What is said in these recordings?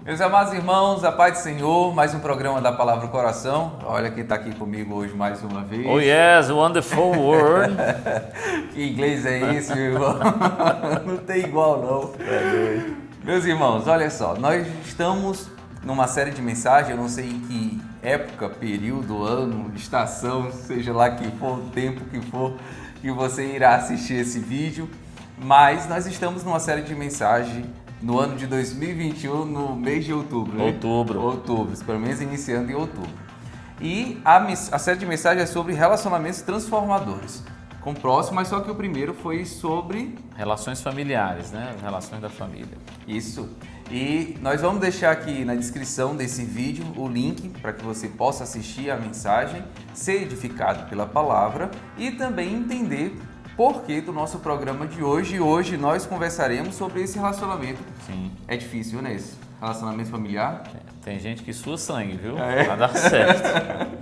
Meus amados irmãos, a paz do Senhor, mais um programa da Palavra Coração. Olha quem está aqui comigo hoje mais uma vez. Oh yes, wonderful word. Que inglês é esse, meu irmão? Não tem igual não. Meus irmãos, olha só, nós estamos numa série de mensagens, eu não sei em que época, período, ano, estação, seja lá que for, o tempo que for, que você irá assistir esse vídeo, mas nós estamos numa série de mensagens no ano de 2021, no mês de outubro, né? Outubro, pelo menos iniciando em outubro. E a série de mensagens é sobre relacionamentos transformadores. Com o próximo, mas só que o primeiro foi sobre... Relações familiares, né? As relações da família. Isso. E nós vamos deixar aqui na descrição desse vídeo o link para que você possa assistir a mensagem, ser edificado pela palavra e também entender porquê do nosso programa de hoje. E hoje nós conversaremos sobre esse relacionamento. Sim. É difícil, né? Esse relacionamento familiar. Tem gente que sua sangue, viu? Vai dar certo.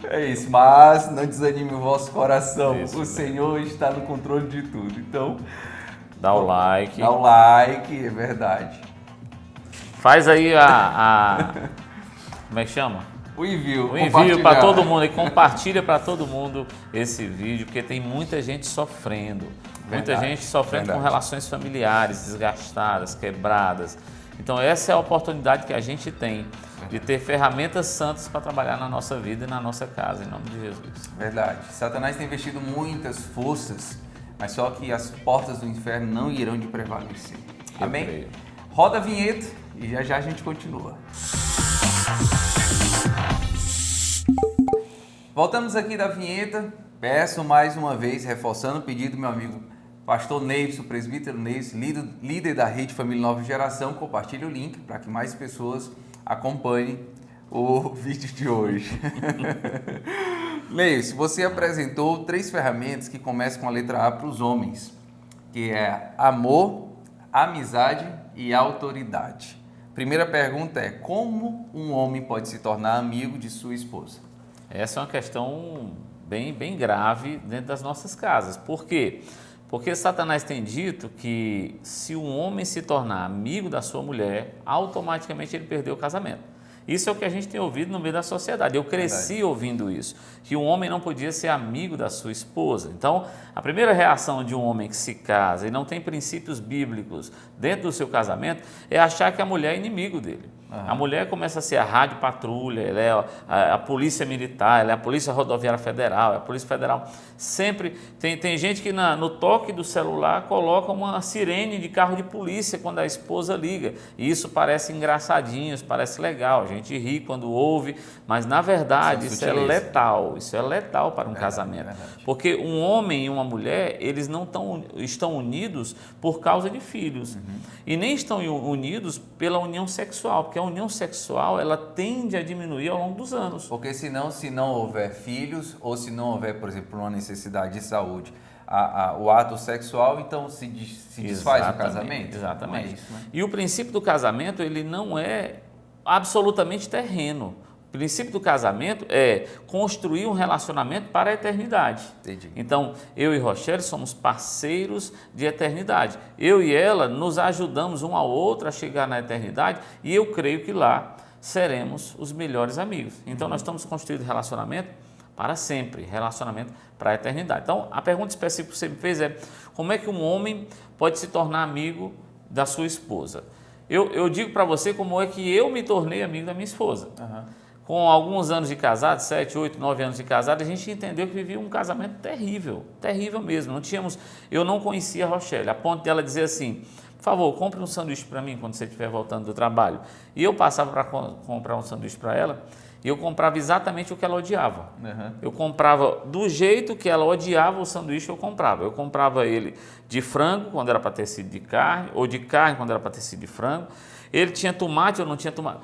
É isso, mas não desanime o vosso coração. Isso, o Senhor está no controle de tudo. Então, dá o like. Dá o like, é verdade. Faz aí como é que chama? O envio para todo mundo e compartilha para todo mundo esse vídeo, porque tem muita gente sofrendo. Muita gente sofrendo com relações familiares desgastadas, quebradas. Então essa é a oportunidade que a gente tem de ter ferramentas santas para trabalhar na nossa vida e na nossa casa, em nome de Jesus. Verdade. Satanás tem investido muitas forças, mas só que as portas do inferno não irão de prevalecer. Amém? Creio. Roda a vinheta e já já a gente continua. Voltamos aqui da vinheta. Peço mais uma vez, reforçando o pedido do meu amigo Pastor Neivson, presbítero Neivson, líder da Rede Família Nova Geração. Compartilhe o link para que mais pessoas acompanhem o vídeo de hoje. Neivson, você apresentou 3 ferramentas que começam com a letra A para os homens, que é amor, amizade e autoridade. Primeira pergunta é: como um homem pode se tornar amigo de sua esposa? Essa é uma questão bem grave dentro das nossas casas. Por quê? Porque Satanás tem dito que se um homem se tornar amigo da sua mulher, automaticamente ele perdeu o casamento. Isso é o que a gente tem ouvido no meio da sociedade. Eu cresci ouvindo isso, que um homem não podia ser amigo da sua esposa. Então, a primeira reação de um homem que se casa e não tem princípios bíblicos dentro do seu casamento é achar que a mulher é inimigo dele. A mulher começa a ser a rádio patrulha, ela é a polícia militar, ela é a polícia rodoviária federal, é a polícia federal. Sempre tem gente que no toque do celular coloca uma sirene de carro de polícia quando a esposa liga. E isso parece engraçadinho, isso parece legal, a gente ri quando ouve, mas na verdade isso é letal para um casamento. Porque um homem e uma mulher, eles não estão unidos por causa de filhos. E nem estão unidos pela união sexual, porque a união sexual ela tende a diminuir ao longo dos anos. Porque se não houver filhos, ou se não houver, por exemplo, uma necessidade de saúde, o ato sexual, então se desfaz o casamento? Exatamente. Não é isso, né? E o princípio do casamento, ele não é absolutamente terreno. O princípio do casamento é construir um relacionamento para a eternidade. Entendi. Então, eu e Rochelle somos parceiros de eternidade. Eu e ela nos ajudamos um ao outro a chegar na eternidade e eu creio que lá seremos os melhores amigos. Então, nós estamos construindo relacionamento para sempre, relacionamento para a eternidade. Então, a pergunta específica que você me fez é: como é que um homem pode se tornar amigo da sua esposa? Eu digo para você como é que eu me tornei amigo da minha esposa. Com alguns anos de casado, 7, 8, 9 anos de casado, a gente entendeu que vivia um casamento terrível, terrível mesmo. Eu não conhecia a Rochelle, a ponto dela dizer assim: por favor, compre um sanduíche para mim quando você estiver voltando do trabalho. E eu passava para comprar um sanduíche para ela e eu comprava exatamente o que ela odiava. Eu comprava do jeito que ela odiava o sanduíche, eu comprava. Eu comprava ele de frango, quando era para ter sido de carne, ou de carne, quando era para ter sido de frango. Ele tinha tomate, eu não tinha tomate.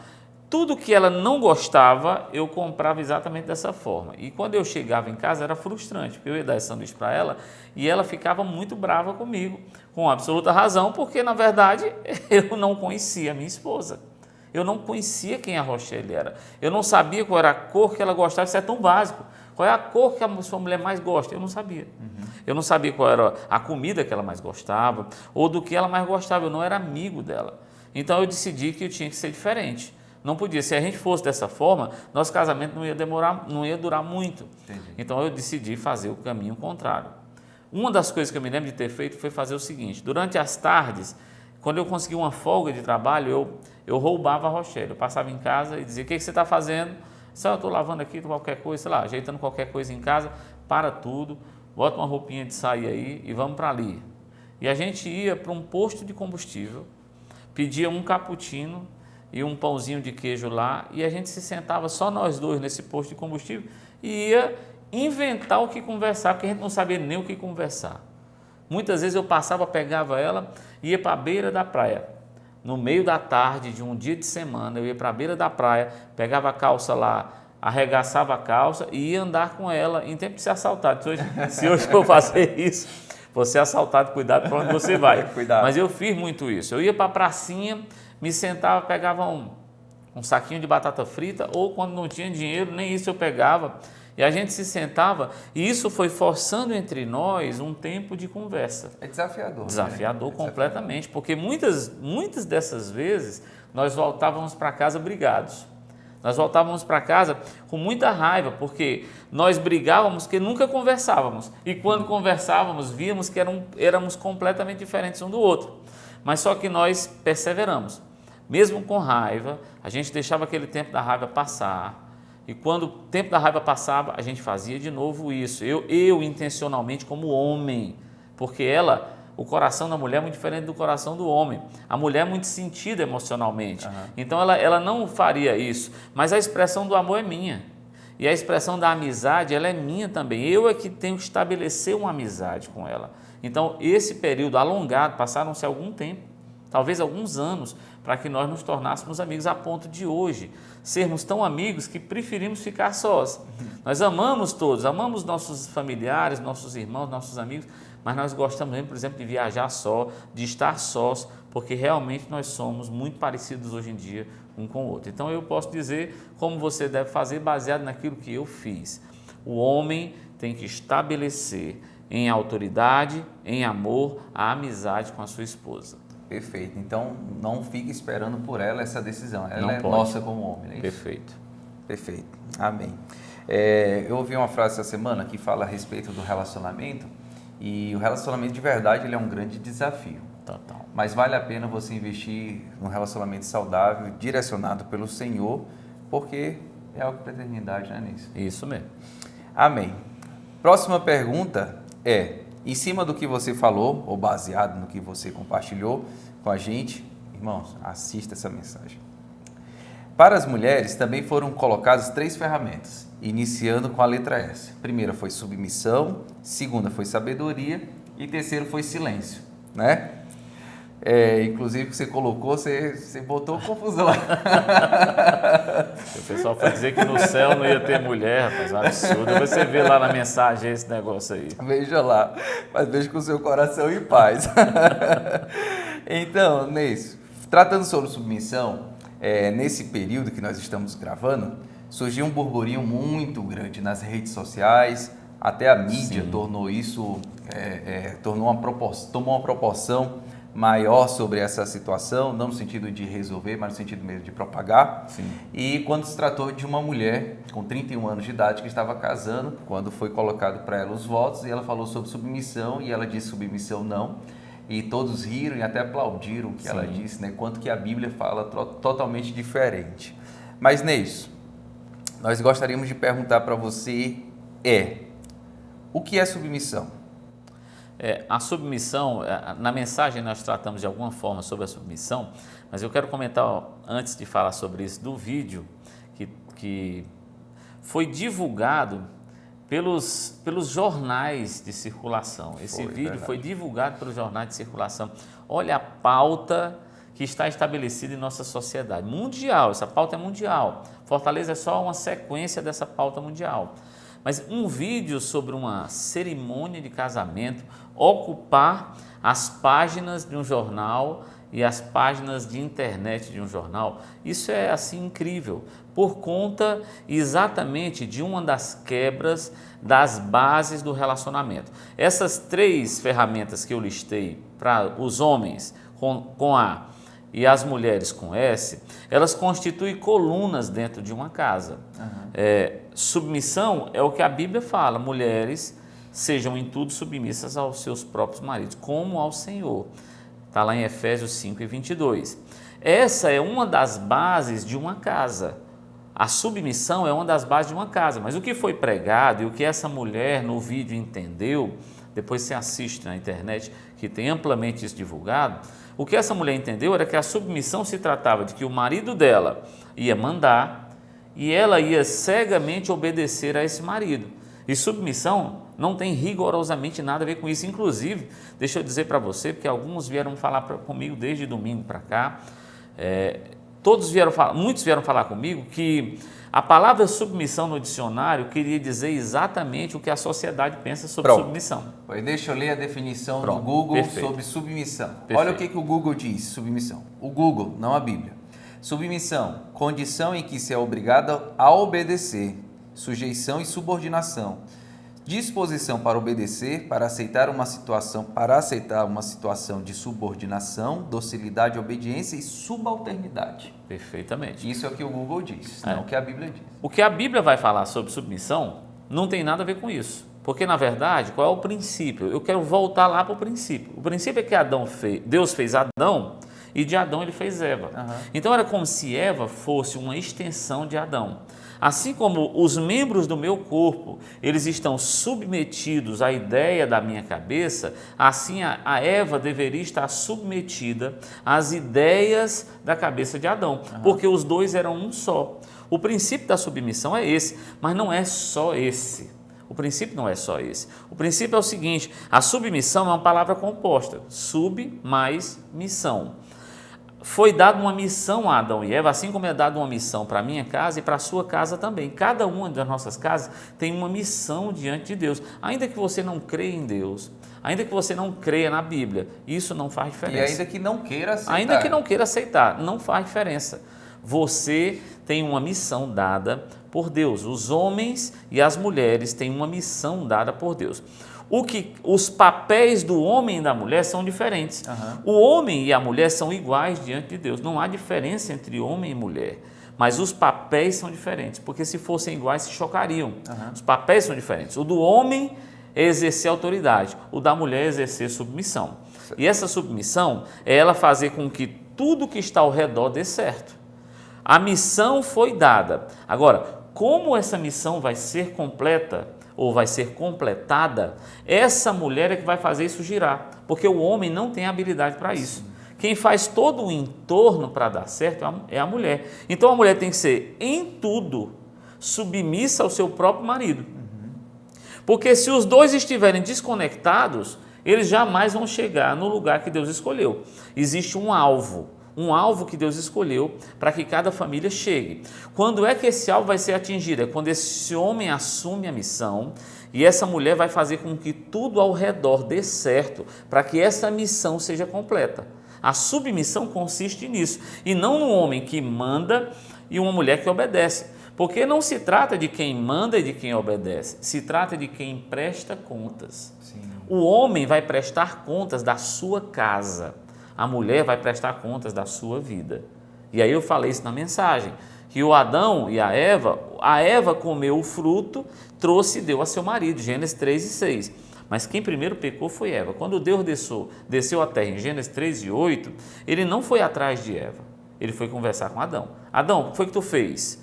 Tudo que ela não gostava, eu comprava exatamente dessa forma. E quando eu chegava em casa, era frustrante, porque eu ia dar esse sanduíche para ela e ela ficava muito brava comigo, com absoluta razão, porque, na verdade, eu não conhecia a minha esposa. Eu não conhecia quem a Rochelle era. Eu não sabia qual era a cor que ela gostava, isso é tão básico. Qual é a cor que a sua mulher mais gosta? Eu não sabia. Eu não sabia qual era a comida que ela mais gostava ou do que ela mais gostava. Eu não era amigo dela. Então eu decidi que eu tinha que ser diferente. Não podia, se a gente fosse dessa forma, nosso casamento não ia durar muito. Entendi. Então eu decidi fazer o caminho contrário. Uma das coisas que eu me lembro de ter feito foi fazer o seguinte: durante as tardes, quando eu conseguia uma folga de trabalho, eu roubava a Rochelle. Eu passava em casa e dizia: o que você está fazendo? Só eu estou lavando aqui qualquer coisa, sei lá, ajeitando qualquer coisa em casa, para tudo, bota uma roupinha de sair aí e vamos para ali. E a gente ia para um posto de combustível, pedia um cappuccino e um pãozinho de queijo lá, e a gente se sentava só nós dois nesse posto de combustível e ia inventar o que conversar, porque a gente não sabia nem o que conversar. Muitas vezes eu passava, pegava ela, ia para a beira da praia. No meio da tarde de um dia de semana, eu ia para a beira da praia, pegava a calça lá, arregaçava a calça e ia andar com ela em tempo de ser assaltado. Se hoje eu fazer isso, você é assaltado, cuidado para onde você vai. Cuidado. Mas eu fiz muito isso. Eu ia para a pracinha, me sentava, pegava um saquinho de batata frita, ou quando não tinha dinheiro, nem isso eu pegava. E a gente se sentava, e isso foi forçando entre nós um tempo de conversa. É desafiador. Desafiador, né? completamente, porque muitas dessas vezes nós voltávamos para casa brigados. Nós voltávamos para casa com muita raiva, porque nós brigávamos porque nunca conversávamos. E quando conversávamos, víamos que éramos completamente diferentes um do outro. Mas só que nós perseveramos. Mesmo com raiva, a gente deixava aquele tempo da raiva passar. E quando o tempo da raiva passava, a gente fazia de novo isso. Eu intencionalmente como homem, porque o coração da mulher é muito diferente do coração do homem. A mulher é muito sentida emocionalmente. Então ela não faria isso. Mas a expressão do amor é minha. E a expressão da amizade, ela é minha também. Eu é que tenho que estabelecer uma amizade com ela. Então esse período alongado, passaram-se algum tempo, talvez alguns anos, para que nós nos tornássemos amigos a ponto de hoje sermos tão amigos que preferimos ficar sós. Nós amamos todos, amamos nossos familiares, nossos irmãos, nossos amigos, mas nós gostamos mesmo, por exemplo, de viajar só, de estar sós, porque realmente nós somos muito parecidos hoje em dia um com o outro. Então eu posso dizer como você deve fazer baseado naquilo que eu fiz. O homem tem que estabelecer em autoridade, em amor, a amizade com a sua esposa. Perfeito. Então, não fique esperando por ela essa decisão. Ela Não é pode. nossa como homem, não é isso? Perfeito. Perfeito. Amém. Eu ouvi uma frase essa semana que fala a respeito do relacionamento, e o relacionamento de verdade ele é um grande desafio. Total. Mas vale a pena você investir num relacionamento saudável, direcionado pelo Senhor, porque é algo para a eternidade, não é nisso? Isso mesmo. Amém. Próxima pergunta é: em cima do que você falou, ou baseado no que você compartilhou com a gente, irmãos, assista essa mensagem. Para as mulheres também foram colocadas 3 ferramentas, iniciando com a letra S. Primeira foi submissão, segunda foi sabedoria e terceiro foi silêncio, né? Inclusive que você colocou, você botou confusão. O pessoal foi dizer que no céu não ia ter mulher, rapaz, absurdo. Você vê lá na mensagem esse negócio aí. Veja lá, mas veja com o seu coração em paz. Então, Neis, tratando sobre submissão, nesse período que nós estamos gravando, surgiu um burburinho muito grande nas redes sociais, até a mídia tornou isso, tomou uma proporção maior sobre essa situação, não no sentido de resolver, mas no sentido mesmo de propagar. Sim. E quando se tratou de uma mulher com 31 anos de idade que estava casando, quando foi colocado para ela os votos, e ela falou sobre submissão, e ela disse submissão não, e todos riram e até aplaudiram o que ela disse, né? Quanto que a Bíblia fala totalmente diferente. Mas, Neis, nós gostaríamos de perguntar para você o que é submissão? A submissão, na mensagem nós tratamos de alguma forma sobre a submissão, mas eu quero comentar, antes de falar sobre isso, do vídeo que foi divulgado pelos jornais de circulação. Esse vídeo foi divulgado pelos jornais de circulação. Olha a pauta que está estabelecida em nossa sociedade mundial, essa pauta é mundial. Fortaleza é só uma sequência dessa pauta mundial. Mas um vídeo sobre uma cerimônia de casamento ocupar as páginas de um jornal e as páginas de internet de um jornal, isso é assim incrível, por conta exatamente de uma das quebras das bases do relacionamento. Essas 3 ferramentas que eu listei para os homens, com a e as mulheres com S, elas constituem colunas dentro de uma casa. Submissão é o que a Bíblia fala, mulheres sejam em tudo submissas aos seus próprios maridos, como ao Senhor. Está lá em Efésios 5:22. Essa é uma das bases de uma casa. A submissão é uma das bases de uma casa, mas o que foi pregado e o que essa mulher no vídeo entendeu, depois você assiste na internet, que tem amplamente isso divulgado, o que essa mulher entendeu era que a submissão se tratava de que o marido dela ia mandar e ela ia cegamente obedecer a esse marido. E submissão não tem rigorosamente nada a ver com isso. Inclusive, deixa eu dizer para você, porque alguns vieram falar comigo desde domingo para cá, muitos vieram falar comigo que a palavra submissão no dicionário queria dizer exatamente o que a sociedade pensa sobre submissão. Pois deixa eu ler a definição do Google sobre submissão. Perfeito. Olha o que o Google diz, submissão. O Google, não a Bíblia. Submissão, condição em que se é obrigado a obedecer, sujeição e subordinação. Disposição para obedecer, para aceitar uma situação de subordinação, docilidade, obediência e subalternidade. Perfeitamente. Isso é o que o Google diz, não o que a Bíblia diz. O que a Bíblia vai falar sobre submissão não tem nada a ver com isso. Porque, na verdade, qual é o princípio? Eu quero voltar lá para o princípio. O princípio é que Deus fez Adão e de Adão ele fez Eva. Então era como se Eva fosse uma extensão de Adão. Assim como os membros do meu corpo, eles estão submetidos à ideia da minha cabeça, assim a Eva deveria estar submetida às ideias da cabeça de Adão, porque os dois eram um só. O princípio da submissão é esse, mas não é só esse. O princípio não é só esse. O princípio é o seguinte, a submissão é uma palavra composta, sub mais missão. Foi dada uma missão a Adão e Eva, assim como é dada uma missão para a minha casa e para a sua casa também. Cada uma das nossas casas tem uma missão diante de Deus. Ainda que você não creia em Deus, ainda que você não creia na Bíblia, isso não faz diferença. E ainda que não queira aceitar. Ainda que não queira aceitar, não faz diferença. Você tem uma missão dada por Deus. Os homens e as mulheres têm uma missão dada por Deus. Os papéis do homem e da mulher são diferentes. O homem e a mulher são iguais diante de Deus. Não há diferença entre homem e mulher. Mas os papéis são diferentes, porque se fossem iguais se chocariam. Os papéis são diferentes. O do homem é exercer autoridade, o da mulher é exercer submissão. E essa submissão é ela fazer com que tudo que está ao redor dê certo. A missão foi dada. Agora, como essa missão vai ser completa ou vai ser completada, essa mulher é que vai fazer isso girar, porque o homem não tem habilidade para isso. Quem faz todo o entorno para dar certo é a mulher. Então a mulher tem que ser em tudo submissa ao seu próprio marido. Porque se os dois estiverem desconectados, eles jamais vão chegar no lugar que Deus escolheu. Existe um alvo que Deus escolheu para que cada família chegue. Quando é que esse alvo vai ser atingido? É quando esse homem assume a missão e essa mulher vai fazer com que tudo ao redor dê certo para que essa missão seja completa. A submissão consiste nisso, e não no homem que manda e uma mulher que obedece. Porque não se trata de quem manda e de quem obedece, se trata de quem presta contas. O homem vai prestar contas da sua casa. A mulher vai prestar contas da sua vida. E aí eu falei isso na mensagem, que o Adão e a Eva comeu o fruto, trouxe e deu a seu marido, Gênesis 3:6. Mas quem primeiro pecou foi Eva. Quando Deus desceu à terra em Gênesis 3:8, ele não foi atrás de Eva, ele foi conversar com Adão. Adão, o que foi que tu fez?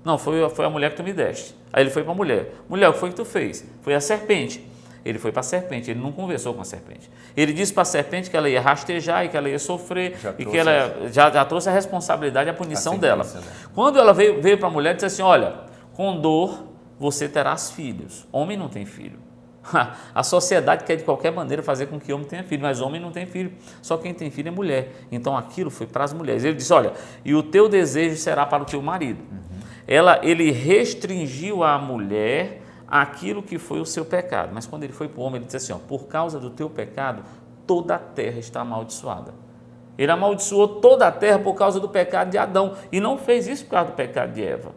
Não, foi a mulher que tu me deste. Aí ele foi para a mulher. Mulher, o que foi que tu fez? Foi a serpente. Ele foi para a serpente, ele não conversou com a serpente. Ele disse para a serpente que ela ia rastejar e que ela ia sofrer e que ela já trouxe a responsabilidade e a punição dela. Quando ela veio para a mulher e disse assim, olha, com dor você terás filhos. Homem não tem filho. A sociedade quer de qualquer maneira fazer com que homem tenha filho, mas homem não tem filho. Só quem tem filho é mulher. Então aquilo foi para as mulheres. Ele disse, olha, e o teu desejo será para o teu marido. Ele restringiu à mulher aquilo que foi o seu pecado. Mas quando ele foi para o homem, ele disse assim, ó, por causa do teu pecado, toda a terra está amaldiçoada. Ele amaldiçoou toda a terra por causa do pecado de Adão. E não fez isso por causa do pecado de Eva.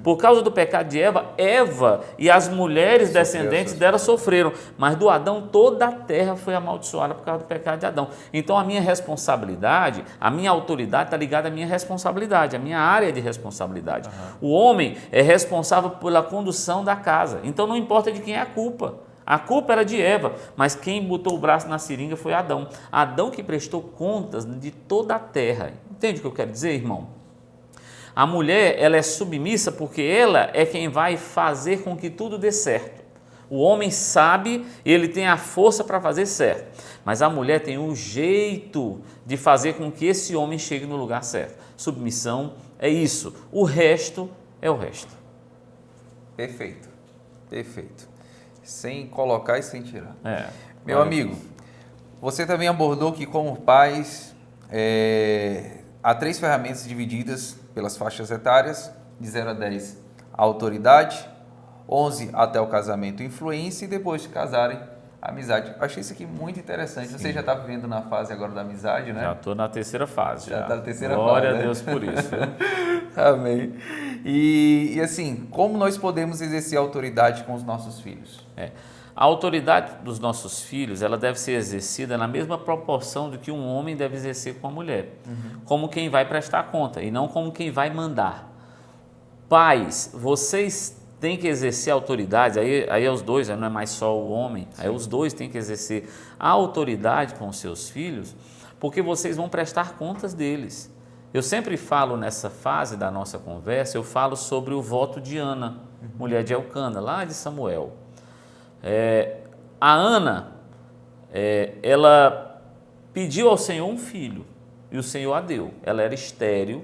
Por causa do pecado de Eva, Eva e as mulheres descendentes dela sofreram. Mas do Adão, toda a terra foi amaldiçoada por causa do pecado de Adão. Então a minha responsabilidade, a minha autoridade está ligada à minha responsabilidade, à minha área de responsabilidade. O homem é responsável pela condução da casa. Então não importa de quem é a culpa. A culpa era de Eva, mas quem botou o braço na seringa foi Adão. Adão que prestou contas de toda a terra. Entende o que eu quero dizer, irmão? A mulher, ela é submissa porque ela é quem vai fazer com que tudo dê certo. O homem sabe, ele tem a força para fazer certo, mas a mulher tem o jeito de fazer com que esse homem chegue no lugar certo. Submissão é isso, o resto é o resto. Perfeito, perfeito. Sem colocar e sem tirar. Meu Olha. amigo, você também abordou que como pais, há 3 ferramentas divididas pelas faixas etárias, de 0 a 10, a autoridade, 11 até o casamento, influência, e depois de casarem, a amizade. Eu achei isso aqui muito interessante. Sim. Você já está vivendo na fase agora da amizade, né? Já estou na terceira fase. Já está na terceira fase. Glória a Deus por isso. Amém. E assim, como nós podemos exercer autoridade com os nossos filhos? A autoridade dos nossos filhos, ela deve ser exercida na mesma proporção do que um homem deve exercer com a mulher. Como quem vai prestar conta e não como quem vai mandar. Pais, vocês têm que exercer autoridade, aí é os dois, não é mais só o homem, aí os dois têm que exercer a autoridade com os seus filhos, porque vocês vão prestar contas deles. Eu sempre falo nessa fase da nossa conversa, eu falo sobre o voto de Ana, mulher de Elcana, lá de Samuel. A Ana, ela pediu ao Senhor um filho, e o Senhor a deu. Ela era estéril,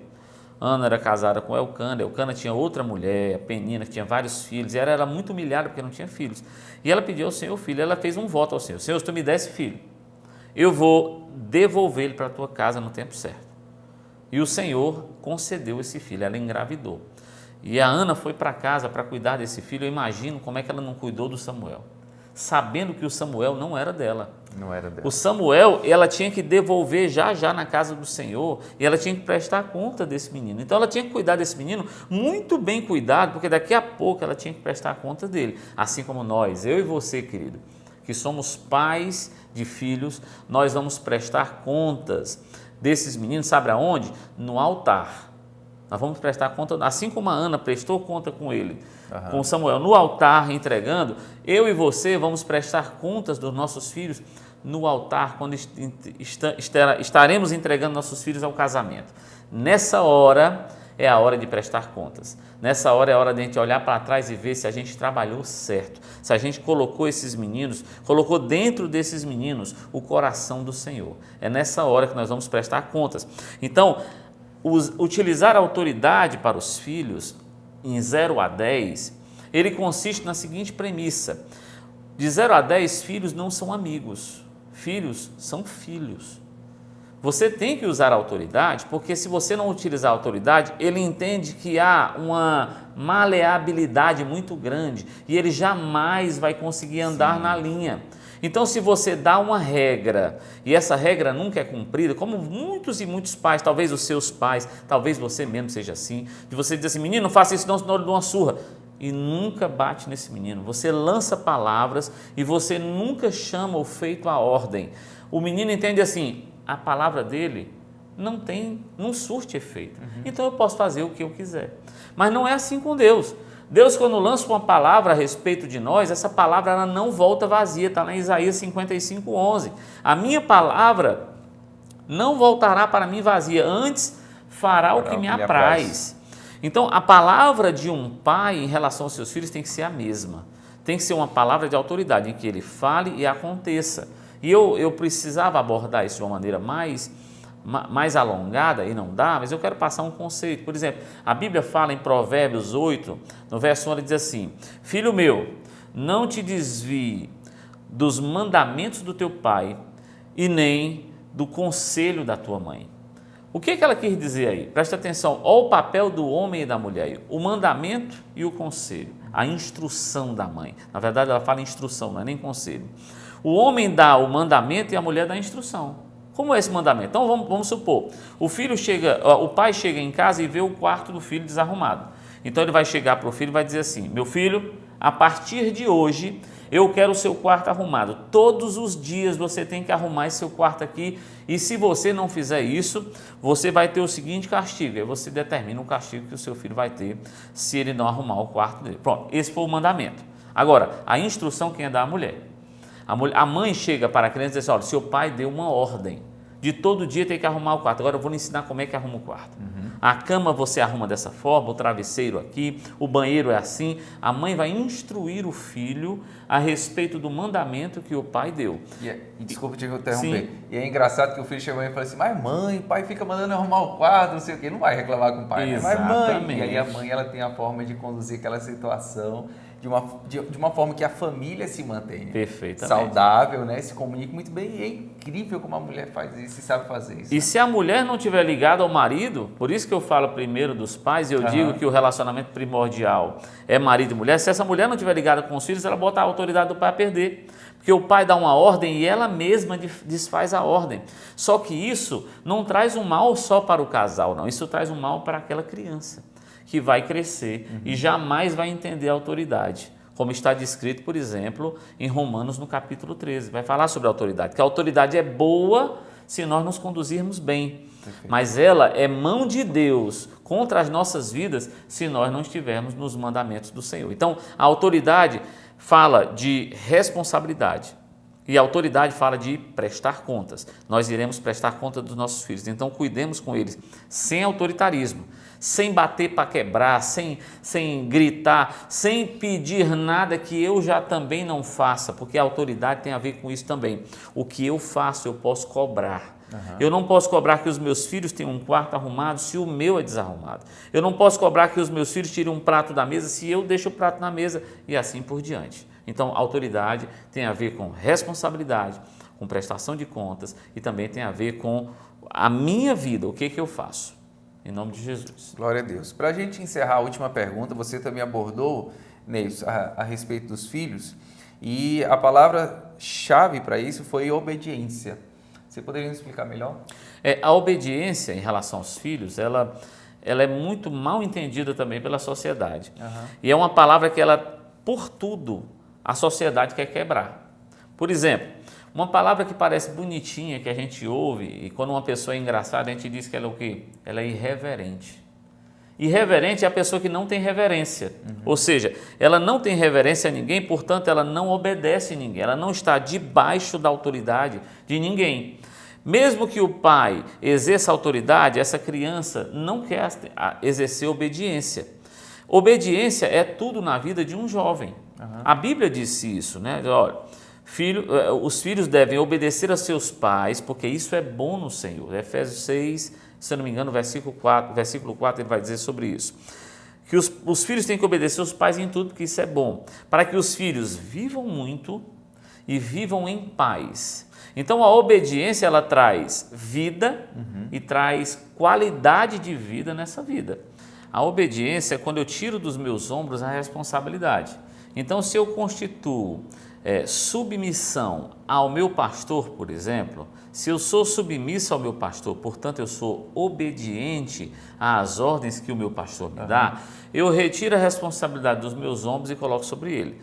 Ana era casada com Elcana, Elcana tinha outra mulher, Penina, que tinha vários filhos, e ela era muito humilhada porque não tinha filhos. E ela pediu ao Senhor filho, ela fez um voto ao Senhor: Senhor, se tu me desse filho, eu vou devolver ele para a tua casa no tempo certo. E o Senhor concedeu esse filho, ela engravidou. E a Ana foi para casa para cuidar desse filho. Eu imagino como é que ela não cuidou do Samuel, sabendo que o Samuel não era dela. Não era dela. O Samuel, ela tinha que devolver já na casa do Senhor, e ela tinha que prestar conta desse menino. Então ela tinha que cuidar desse menino muito bem cuidado, porque daqui a pouco ela tinha que prestar conta dele. Assim como nós, eu e você, querido, que somos pais de filhos, nós vamos prestar contas desses meninos, sabe aonde? No altar. Nós vamos prestar conta, assim como a Ana prestou conta com ele, com Samuel, no altar, entregando, eu e você vamos prestar contas dos nossos filhos no altar, quando estaremos entregando nossos filhos ao casamento. Nessa hora é a hora de prestar contas. Nessa hora é a hora de a gente olhar para trás e ver se a gente trabalhou certo, se a gente colocou esses meninos, colocou dentro desses meninos o coração do Senhor. É nessa hora que nós vamos prestar contas. Então, utilizar a autoridade para os filhos em 0 a 10, ele consiste na seguinte premissa: de 0 a 10, filhos não são amigos, filhos são filhos. Você tem que usar a autoridade, porque se você não utilizar a autoridade, ele entende que há uma maleabilidade muito grande e ele jamais vai conseguir andar na linha. Então, se você dá uma regra e essa regra nunca é cumprida, como muitos e muitos pais, talvez os seus pais, talvez você mesmo seja assim, de você dizer assim: menino, não faça isso não, senão eu dou uma surra, e nunca bate nesse menino. Você lança palavras e você nunca chama o feito à ordem. O menino entende assim: a palavra dele não surte efeito. Então eu posso fazer o que eu quiser. Mas não é assim com Deus. Deus, quando lança uma palavra a respeito de nós, essa palavra ela não volta vazia, está lá em Isaías 55:11. A minha palavra não voltará para mim vazia, antes fará o que me apraz. Então, a palavra de um pai em relação aos seus filhos tem que ser a mesma. Tem que ser uma palavra de autoridade, em que ele fale e aconteça. E eu precisava abordar isso de uma maneira mais alongada, e não dá, mas eu quero passar um conceito. Por exemplo, a Bíblia fala em Provérbios 8, no verso 1, ela diz assim: filho meu, não te desvie dos mandamentos do teu pai e nem do conselho da tua mãe. O que ela quis dizer aí? Presta atenção, olha o papel do homem e da mulher aí: o mandamento e o conselho, a instrução da mãe. Na verdade ela fala instrução, não é nem conselho. O homem dá o mandamento e a mulher dá a instrução. Como é esse mandamento? Então vamos supor, o pai chega em casa e vê o quarto do filho desarrumado. Então ele vai chegar para o filho e vai dizer assim: meu filho, a partir de hoje eu quero o seu quarto arrumado. Todos os dias você tem que arrumar esse seu quarto aqui, e se você não fizer isso, você vai ter o seguinte castigo. Aí você determina o castigo que o seu filho vai ter se ele não arrumar o quarto dele. Pronto, esse foi o mandamento. Agora, a instrução quem é da mulher. A mãe chega para a criança e diz assim: olha, seu pai deu uma ordem de todo dia tem que arrumar o quarto. Agora eu vou lhe ensinar como é que arruma o quarto. A cama você arruma dessa forma, o travesseiro aqui, o banheiro é assim. A mãe vai instruir o filho a respeito do mandamento que o pai deu. E desculpa te interromper. Sim. E é engraçado que o filho chegou e falou assim: mas mãe, pai fica mandando arrumar o quarto, não sei o quê. Não vai reclamar com o pai, né? Mas mãe. E aí a mãe, ela tem a forma de conduzir aquela situação de uma forma que a família se mantém saudável, né? Se comunica muito bem, e é incrível como a mulher faz isso e sabe fazer isso. E se a mulher não estiver ligada ao marido, por isso que eu falo primeiro dos pais, e eu digo que o relacionamento primordial é marido e mulher. Se essa mulher não estiver ligada com os filhos, ela bota a autoridade do pai a perder, porque o pai dá uma ordem e ela mesma desfaz a ordem. Só que isso não traz um mal só para o casal, não. Isso traz um mal para aquela criança que vai crescer e jamais vai entender a autoridade, como está descrito, por exemplo, em Romanos no capítulo 13, vai falar sobre a autoridade, que a autoridade é boa se nós nos conduzirmos bem, mas ela é mão de Deus contra as nossas vidas se nós não estivermos nos mandamentos do Senhor. Então, a autoridade fala de responsabilidade e a autoridade fala de prestar contas. Nós iremos prestar conta dos nossos filhos, então cuidemos com eles, sem autoritarismo, sem bater para quebrar, sem gritar, sem pedir nada que eu já também não faça, porque a autoridade tem a ver com isso também. O que eu faço, eu posso cobrar. Eu não posso cobrar que os meus filhos tenham um quarto arrumado se o meu é desarrumado. Eu não posso cobrar que os meus filhos tirem um prato da mesa se eu deixo o prato na mesa, e assim por diante. Então, autoridade tem a ver com responsabilidade, com prestação de contas, e também tem a ver com a minha vida, o que eu faço. Em nome de Jesus. Glória a Deus. Para a gente encerrar a última pergunta, você também abordou, Neilson, a respeito dos filhos, e a palavra-chave para isso foi obediência. Você poderia nos explicar melhor? A obediência em relação aos filhos, ela é muito mal entendida também pela sociedade. E é uma palavra que por tudo, a sociedade quer quebrar. Por exemplo, uma palavra que parece bonitinha, que a gente ouve, e quando uma pessoa é engraçada, a gente diz que ela é o quê? Ela é irreverente. Irreverente é a pessoa que não tem reverência. Ou seja, ela não tem reverência a ninguém, portanto, ela não obedece a ninguém. Ela não está debaixo da autoridade de ninguém. Mesmo que o pai exerça autoridade, essa criança não quer exercer obediência. Obediência é tudo na vida de um jovem. A Bíblia disse isso, né? Olha, os filhos devem obedecer a seus pais, porque isso é bom no Senhor. Efésios 6, se eu não me engano, versículo 4 ele vai dizer sobre isso. Que os filhos têm que obedecer aos pais em tudo, porque isso é bom. Para que os filhos vivam muito e vivam em paz. Então, a obediência, ela traz vida e traz qualidade de vida nessa vida. A obediência é quando eu tiro dos meus ombros a responsabilidade. Então, se eu constituo submissão ao meu pastor, por exemplo, se eu sou submisso ao meu pastor, portanto eu sou obediente às ordens que o meu pastor me dá, eu retiro a responsabilidade dos meus ombros e coloco sobre ele.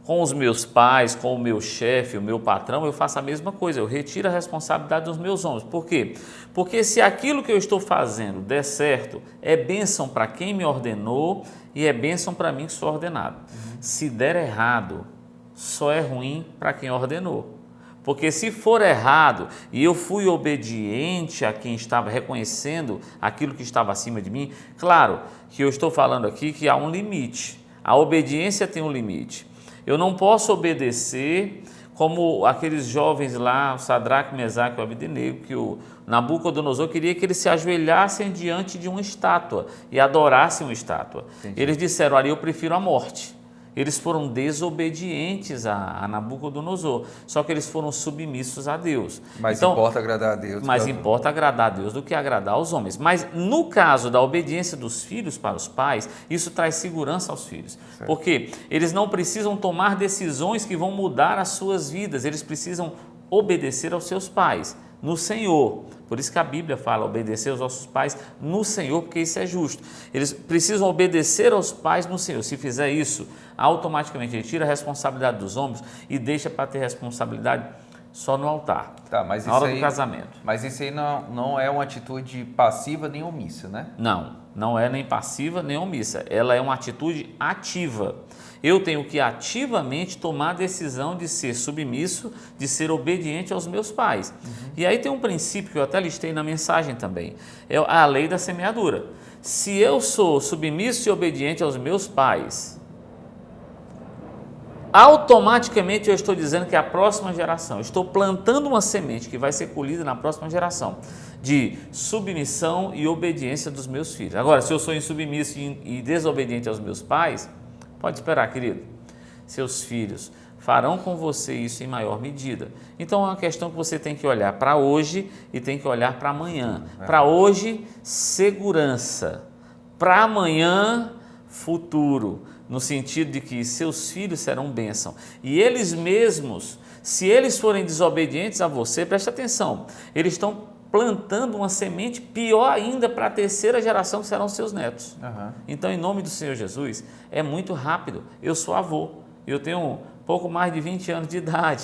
Com os meus pais, com o meu chefe, o meu patrão, eu faço a mesma coisa, eu retiro a responsabilidade dos meus ombros. Por quê? Porque se aquilo que eu estou fazendo der certo, é bênção para quem me ordenou e é bênção para mim que sou ordenado. Se der errado, só é ruim para quem ordenou. Porque se for errado e eu fui obediente a quem estava reconhecendo aquilo que estava acima de mim, claro que eu estou falando aqui que há um limite. A obediência tem um limite. Eu não posso obedecer como aqueles jovens lá, o Sadraque, Mesaque e o Abdenego, que o Nabucodonosor queria que eles se ajoelhassem diante de uma estátua e adorassem uma estátua. Entendi. Eles disseram: olha, eu prefiro a morte. Eles foram desobedientes a Nabucodonosor, só que eles foram submissos a Deus. Mas então, importa agradar a Deus. Mas importa agradar a Deus do que agradar aos homens. Mas no caso da obediência dos filhos para os pais, isso traz segurança aos filhos. Certo. Porque eles não precisam tomar decisões que vão mudar as suas vidas, eles precisam obedecer aos seus pais. no Senhor. Por isso que a Bíblia fala, obedecer aos nossos pais no Senhor, porque isso é justo. Eles precisam obedecer aos pais no Senhor. Se fizer isso, automaticamente ele tira a responsabilidade dos homens e deixa para ter responsabilidade só no altar, mas na hora do casamento. Mas isso aí não é uma atitude passiva nem omissa, né? Não é nem passiva nem omissa. Ela é uma atitude ativa. Eu tenho que ativamente tomar a decisão de ser submisso, de ser obediente aos meus pais. E aí tem um princípio que eu até listei na mensagem também, é a lei da semeadura. Se eu sou submisso e obediente aos meus pais, automaticamente eu estou dizendo que a próxima geração, estou plantando uma semente que vai ser colhida na próxima geração, de submissão e obediência dos meus filhos. Agora, se eu sou insubmisso e desobediente aos meus pais, pode esperar, querido, seus filhos farão com você isso em maior medida. Então é uma questão que você tem que olhar para hoje e tem que olhar para amanhã. Para hoje, segurança. Para amanhã, futuro. No sentido de que seus filhos serão bênção. E eles mesmos, se eles forem desobedientes a você, preste atenção, eles estão plantando uma semente pior ainda para a terceira geração, que serão seus netos. Então, em nome do Senhor Jesus, é muito rápido. Eu sou avô, eu tenho pouco mais de 20 anos de idade.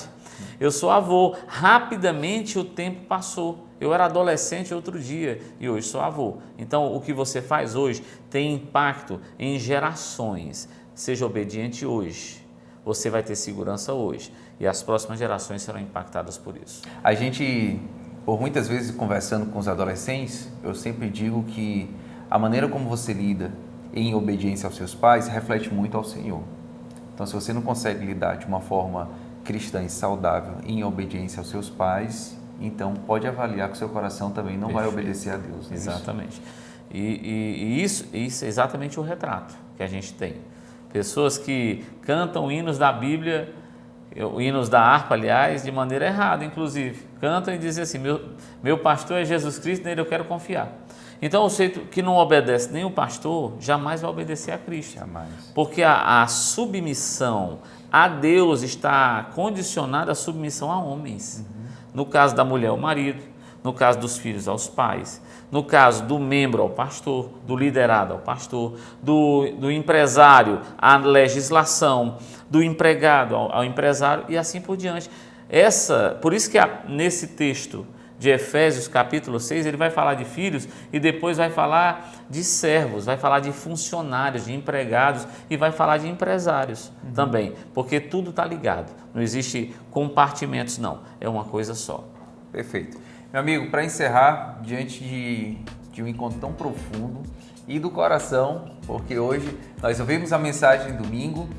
Eu sou avô, rapidamente o tempo passou. Eu era adolescente outro dia e hoje sou avô. Então, o que você faz hoje tem impacto em gerações. Seja obediente hoje, você vai ter segurança hoje e as próximas gerações serão impactadas por isso. A gente, por muitas vezes, conversando com os adolescentes, eu sempre digo que a maneira como você lida em obediência aos seus pais reflete muito ao Senhor. Então, se você não consegue lidar de uma forma cristã e saudável em obediência aos seus pais, então pode avaliar que o seu coração também não vai obedecer a Deus. Exatamente. E isso é exatamente o retrato que a gente tem. Pessoas que cantam hinos da Bíblia, hinos da harpa, aliás, de maneira errada, inclusive. Cantam e dizem assim, meu pastor é Jesus Cristo, nele eu quero confiar. Então, o sujeito que não obedece nem o pastor, jamais vai obedecer a Cristo. Jamais. Porque a submissão a Deus está condicionada à submissão a homens. No caso da mulher, ao marido. No caso dos filhos, aos pais. No caso do membro, ao pastor. Do liderado, ao pastor. Do empresário, à legislação. Do empregado, ao empresário e assim por diante. Por isso que nesse texto de Efésios capítulo 6, ele vai falar de filhos e depois vai falar de servos, vai falar de funcionários, de empregados e vai falar de empresários também, porque tudo está ligado, não existe compartimentos não, é uma coisa só. Perfeito. Meu amigo, para encerrar, diante de um encontro tão profundo e do coração, porque hoje nós ouvimos a mensagem domingo,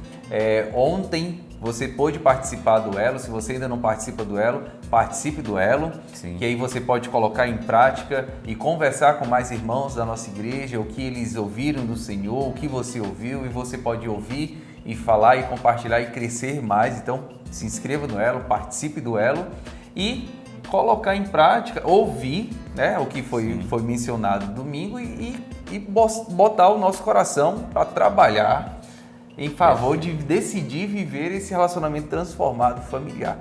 ontem você pôde participar do Elo. Se você ainda não participa do Elo, participe do Elo. Sim. Que aí você pode colocar em prática e conversar com mais irmãos da nossa igreja, o que eles ouviram do Senhor, o que você ouviu, e você pode ouvir e falar e compartilhar e crescer mais. Então, se inscreva no Elo, participe do Elo e colocar em prática, ouvir, né, o que foi mencionado domingo e botar o nosso coração para trabalhar em favor de decidir viver esse relacionamento transformado familiar.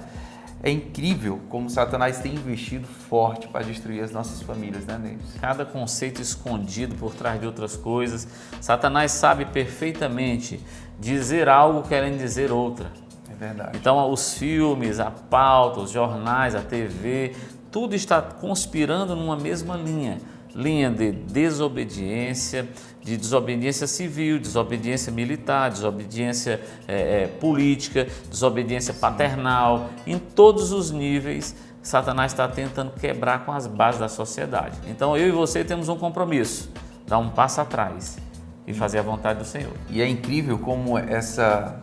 É incrível como Satanás tem investido forte para destruir as nossas famílias, né, Neves? Cada conceito escondido por trás de outras coisas. Satanás sabe perfeitamente dizer algo querendo dizer outra. É verdade. Então, os filmes, a pauta, os jornais, a TV, tudo está conspirando numa mesma linha. Linha de desobediência civil, desobediência militar, desobediência política, desobediência paternal. Em todos os níveis, Satanás está tentando quebrar com as bases da sociedade. Então, eu e você temos um compromisso, dar um passo atrás e fazer a vontade do Senhor. E é incrível como essa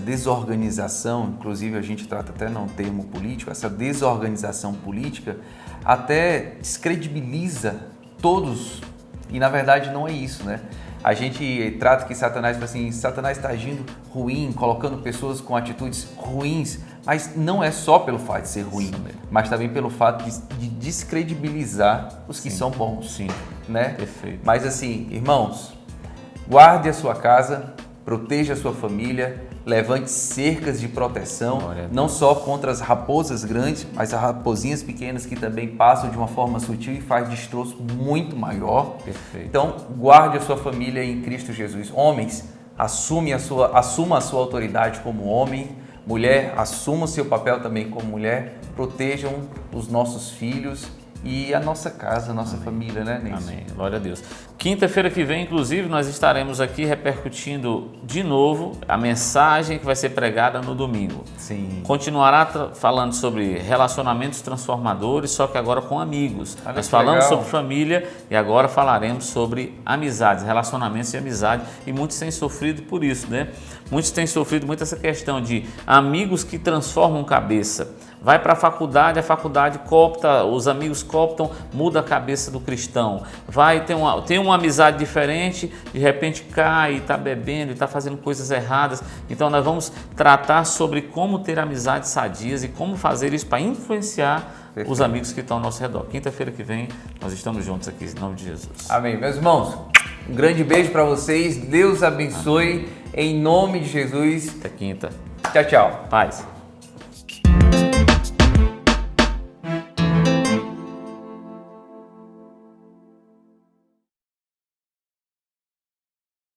desorganização, inclusive a gente trata até num termo político, essa desorganização política até descredibiliza todos, e na verdade não é isso, né? A gente trata que Satanás está agindo ruim, colocando pessoas com atitudes ruins, mas não é só pelo fato de ser ruim, mas também pelo fato de descredibilizar os que são bons. Sim, né? Perfeito. Mas assim, irmãos, guarde a sua casa, proteja a sua família, levante cercas de proteção, Glória a Deus. não só contra as raposas grandes, mas as raposinhas pequenas que também passam de uma forma sutil e faz destroço muito maior. Perfeito. Então, guarde a sua família em Cristo Jesus. Homens, assuma a sua autoridade como homem. Mulher, assuma o seu papel também como mulher. Protejam os nossos filhos e a nossa casa, a nossa família, né, Neilson? Amém. Glória a Deus. Quinta-feira que vem, inclusive, nós estaremos aqui repercutindo de novo a mensagem que vai ser pregada no domingo. Sim. Continuará falando sobre relacionamentos transformadores, só que agora com amigos. Olha Nós que falamos legal. sobre família e agora falaremos sobre amizades, relacionamentos e amizade. E muitos têm sofrido por isso, né? Muitos têm sofrido muito essa questão de amigos que transformam cabeça. Vai para a faculdade coopta, os amigos cooptam, muda a cabeça do cristão. Vai ter uma amizade diferente, de repente cai, está bebendo, está fazendo coisas erradas. Então nós vamos tratar sobre como ter amizades sadias e como fazer isso para influenciar os amigos que estão ao nosso redor. Quinta-feira que vem nós estamos juntos aqui, em nome de Jesus. Amém. Meus irmãos, um grande beijo para vocês. Deus abençoe. Em nome de Jesus. Até quinta. Tchau, tchau. Paz.